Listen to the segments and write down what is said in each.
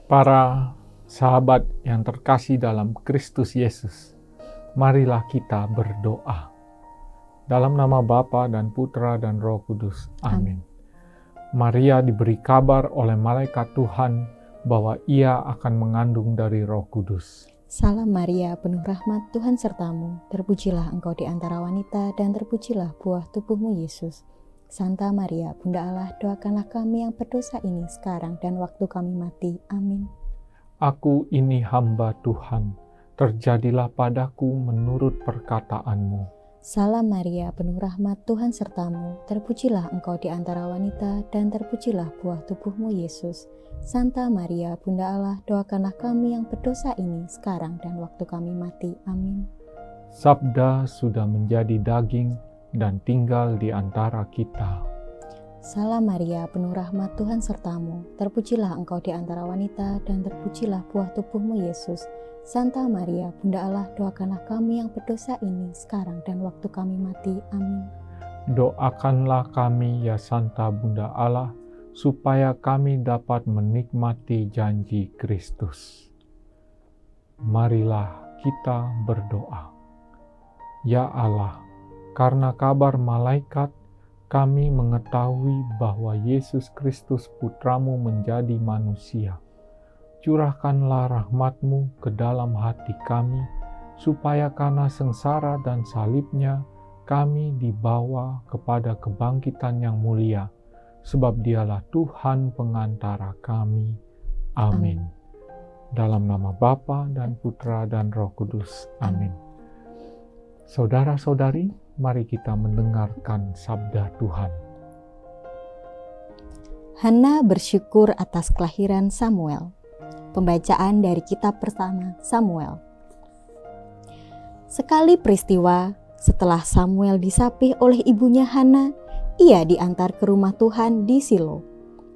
Para sahabat yang terkasih dalam Kristus Yesus, marilah kita berdoa. Dalam nama Bapa dan Putra dan Roh Kudus. Amin. Maria diberi kabar oleh malaikat Tuhan bahwa ia akan mengandung dari Roh Kudus. Salam Maria, penuh rahmat, Tuhan sertamu. Terpujilah engkau di antara wanita dan terpujilah buah tubuhmu Yesus. Santa Maria, Bunda Allah, doakanlah kami yang berdosa ini sekarang dan waktu kami mati. Amin. Aku ini hamba Tuhan, terjadilah padaku menurut perkataanmu. Salam Maria, penuh rahmat, Tuhan sertamu. Terpujilah engkau di antara wanita dan terpujilah buah tubuhmu Yesus. Santa Maria, Bunda Allah, doakanlah kami yang berdosa ini sekarang dan waktu kami mati. Amin. Sabda sudah menjadi daging dan tinggal di antara kita. Salam Maria, penuh rahmat, Tuhan sertamu. Terpujilah engkau di antara wanita dan terpujilah buah tubuhmu Yesus. Santa Maria, Bunda Allah, doakanlah kami yang berdosa ini sekarang dan waktu kami mati. Amin. Doakanlah kami ya Santa Bunda Allah, supaya kami dapat menikmati janji Kristus. Marilah kita berdoa. Ya Allah, karena kabar malaikat, kami mengetahui bahwa Yesus Kristus Putramu menjadi manusia. Curahkanlah rahmat-Mu ke dalam hati kami, supaya karena sengsara dan salibnya, kami dibawa kepada kebangkitan yang mulia, sebab Dialah Tuhan pengantara kami. Amin. Dalam nama Bapa dan Putra dan Roh Kudus. Amin. Saudara-saudari, mari kita mendengarkan sabda Tuhan. Hana bersyukur atas kelahiran Samuel. Pembacaan dari kitab pertama Samuel. Sekali peristiwa, setelah Samuel disapih oleh ibunya Hana, ia diantar ke rumah Tuhan di Silo.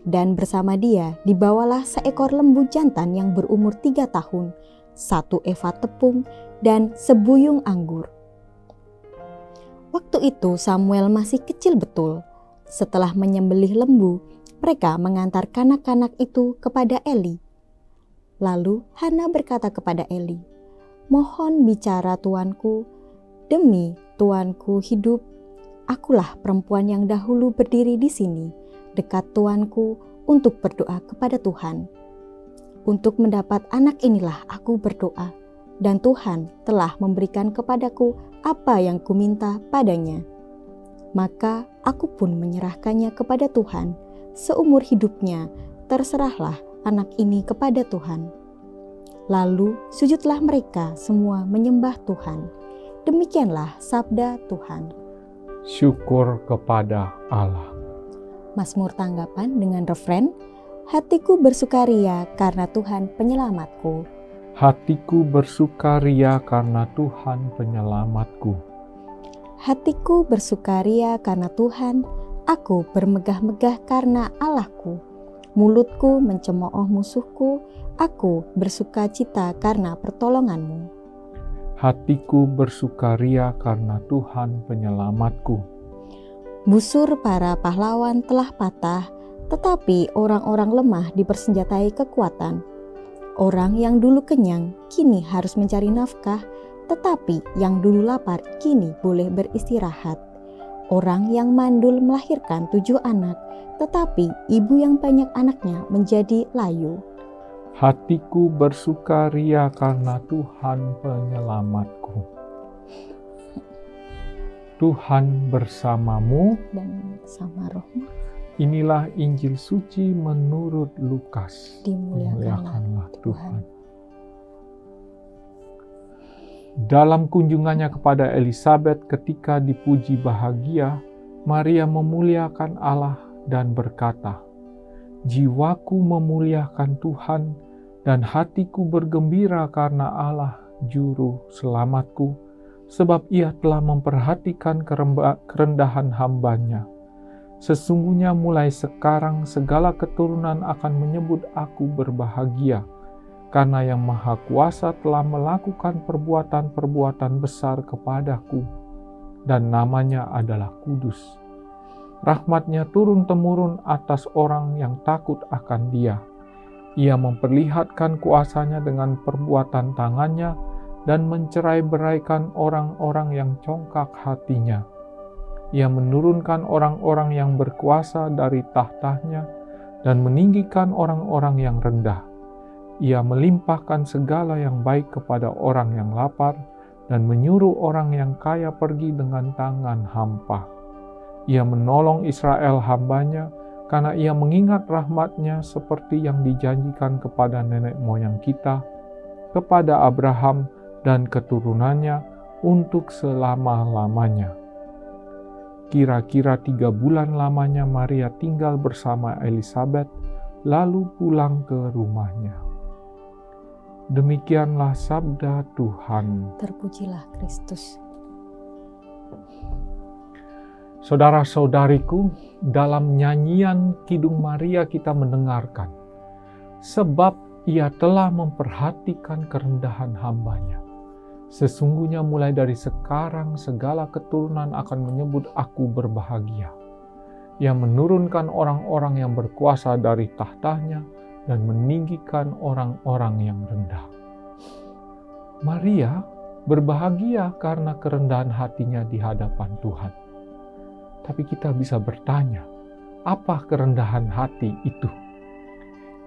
Dan bersama dia dibawalah seekor lembu jantan yang berumur 3 tahun, 1 eva tepung, dan sebuyung anggur. Waktu itu Samuel masih kecil betul. Setelah menyembelih lembu, mereka mengantar kanak-kanak itu kepada Eli. Lalu Hana berkata kepada Eli, "Mohon bicara tuanku, demi tuanku hidup, akulah perempuan yang dahulu berdiri di sini, dekat tuanku untuk berdoa kepada Tuhan. Untuk mendapat anak inilah aku berdoa, dan Tuhan telah memberikan kepadaku apa yang kuminta padanya. Maka aku pun menyerahkannya kepada Tuhan. Seumur hidupnya terserahlah anak ini kepada Tuhan." Lalu sujudlah mereka semua menyembah Tuhan. Demikianlah sabda Tuhan. Syukur kepada Allah. Mazmur tanggapan dengan refren, "Hatiku bersukaria karena Tuhan penyelamatku." Hatiku bersukaria karena Tuhan penyelamatku. Hatiku bersukaria karena Tuhan, aku bermegah-megah karena Allahku. Mulutku mencemooh musuhku, aku bersukacita karena pertolonganmu. Hatiku bersukaria karena Tuhan penyelamatku. Busur para pahlawan telah patah, tetapi orang-orang lemah dipersenjatai kekuatan. Orang yang dulu kenyang kini harus mencari nafkah, tetapi yang dulu lapar kini boleh beristirahat. Orang yang mandul melahirkan 7 anak, tetapi ibu yang banyak anaknya menjadi layu. Hatiku bersukaria karena Tuhan penyelamatku. Tuhan bersamamu Dan sama rohmu. Inilah Injil suci menurut Lukas. Dimuliakanlah Tuhan. Dalam kunjungannya kepada Elisabet ketika dipuji bahagia, Maria memuliakan Allah dan berkata, "Jiwaku memuliakan Tuhan dan hatiku bergembira karena Allah juru selamatku, sebab Ia telah memperhatikan kerendahan hamba-Nya. Sesungguhnya mulai sekarang segala keturunan akan menyebut aku berbahagia, karena Yang Maha Kuasa telah melakukan perbuatan-perbuatan besar kepadaku, dan namanya adalah kudus. Rahmat-Nya turun-temurun atas orang yang takut akan Dia. Ia memperlihatkan kuasanya dengan perbuatan tangannya dan mencerai-beraikan orang-orang yang congkak hatinya. Ia menurunkan orang-orang yang berkuasa dari tahtanya dan meninggikan orang-orang yang rendah. Ia melimpahkan segala yang baik kepada orang yang lapar dan menyuruh orang yang kaya pergi dengan tangan hampa. Ia menolong Israel hambanya karena ia mengingat rahmat-Nya seperti yang dijanjikan kepada nenek moyang kita, kepada Abraham dan keturunannya untuk selama-lamanya. Kira-kira 3 bulan lamanya Maria tinggal bersama Elisabet, lalu pulang ke rumahnya. Demikianlah sabda Tuhan. Terpujilah Kristus. Saudara-saudariku, dalam nyanyian Kidung Maria kita mendengarkan, sebab ia telah memperhatikan kerendahan hambanya. Sesungguhnya mulai dari sekarang segala keturunan akan menyebut aku berbahagia. Ia menurunkan orang-orang yang berkuasa dari tahtanya dan meninggikan orang-orang yang rendah. Maria berbahagia karena kerendahan hatinya di hadapan Tuhan. Tapi kita bisa bertanya, apa kerendahan hati itu?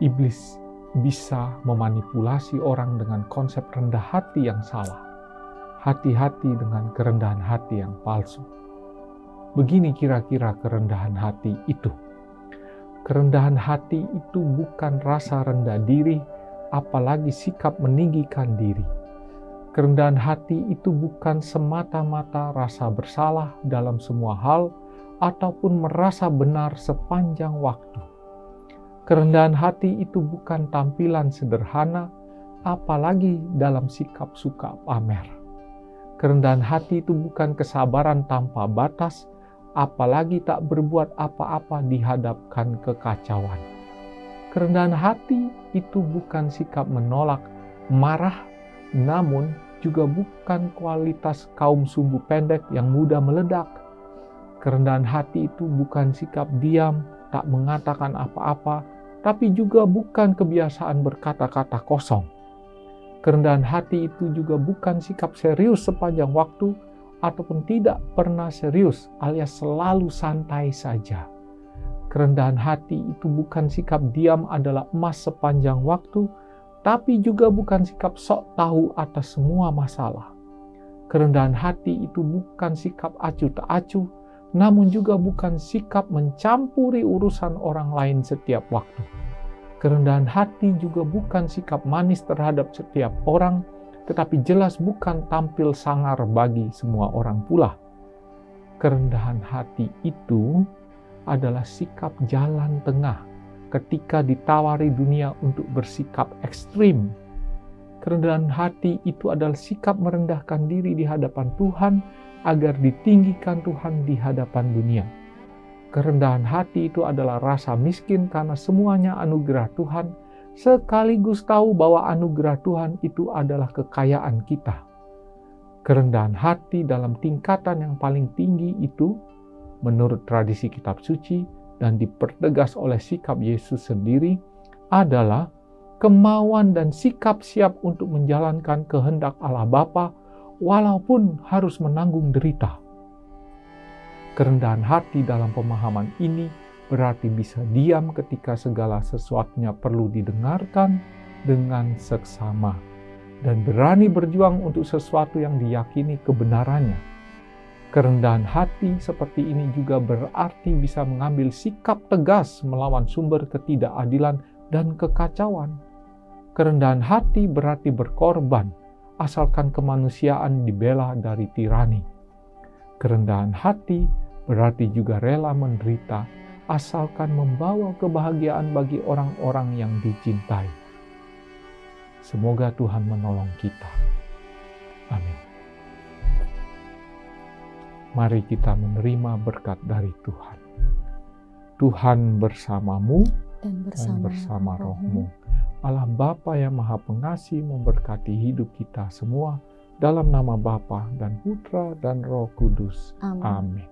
Iblis bisa memanipulasi orang dengan konsep rendah hati yang salah. Hati-hati dengan kerendahan hati yang palsu. Begini kira-kira kerendahan hati itu. Kerendahan hati itu bukan rasa rendah diri, apalagi sikap meninggikan diri. Kerendahan hati itu bukan semata-mata rasa bersalah dalam semua hal, ataupun merasa benar sepanjang waktu. Kerendahan hati itu bukan tampilan sederhana, apalagi dalam sikap suka pamer. Kerendahan hati itu bukan kesabaran tanpa batas, apalagi tak berbuat apa-apa dihadapkan kekacauan. Kerendahan hati itu bukan sikap menolak, marah, namun juga bukan kualitas kaum sumbu pendek yang mudah meledak. Kerendahan hati itu bukan sikap diam, tak mengatakan apa-apa, tapi juga bukan kebiasaan berkata-kata kosong. Kerendahan hati itu juga bukan sikap serius sepanjang waktu, ataupun tidak pernah serius alias selalu santai saja. Kerendahan hati itu bukan sikap diam adalah emas sepanjang waktu, tapi juga bukan sikap sok tahu atas semua masalah. Kerendahan hati itu bukan sikap acuh tak acuh, namun juga bukan sikap mencampuri urusan orang lain setiap waktu. Kerendahan hati juga bukan sikap manis terhadap setiap orang, tetapi jelas bukan tampil sangar bagi semua orang pula. Kerendahan hati itu adalah sikap jalan tengah ketika ditawari dunia untuk bersikap ekstrim. Kerendahan hati itu adalah sikap merendahkan diri di hadapan Tuhan agar ditinggikan Tuhan di hadapan dunia. Kerendahan hati itu adalah rasa miskin karena semuanya anugerah Tuhan, sekaligus tahu bahwa anugerah Tuhan itu adalah kekayaan kita. Kerendahan hati dalam tingkatan yang paling tinggi itu, menurut tradisi kitab suci dan dipertegas oleh sikap Yesus sendiri, adalah kemauan dan sikap siap untuk menjalankan kehendak Allah Bapa, walaupun harus menanggung derita. Kerendahan hati dalam pemahaman ini berarti bisa diam ketika segala sesuatunya perlu didengarkan dengan seksama, dan berani berjuang untuk sesuatu yang diyakini kebenarannya. Kerendahan hati seperti ini juga berarti bisa mengambil sikap tegas melawan sumber ketidakadilan dan kekacauan. Kerendahan hati berarti berkorban, asalkan kemanusiaan dibela dari tirani. Kerendahan hati berarti juga rela menderita, asalkan membawa kebahagiaan bagi orang-orang yang dicintai. Semoga Tuhan menolong kita. Amin. Mari kita menerima berkat dari Tuhan. Tuhan bersamamu Dan bersama rohmu. Allah Bapa yang Maha Pengasih memberkati hidup kita semua, dalam nama Bapa dan Putra dan Roh Kudus. Amin. Amin.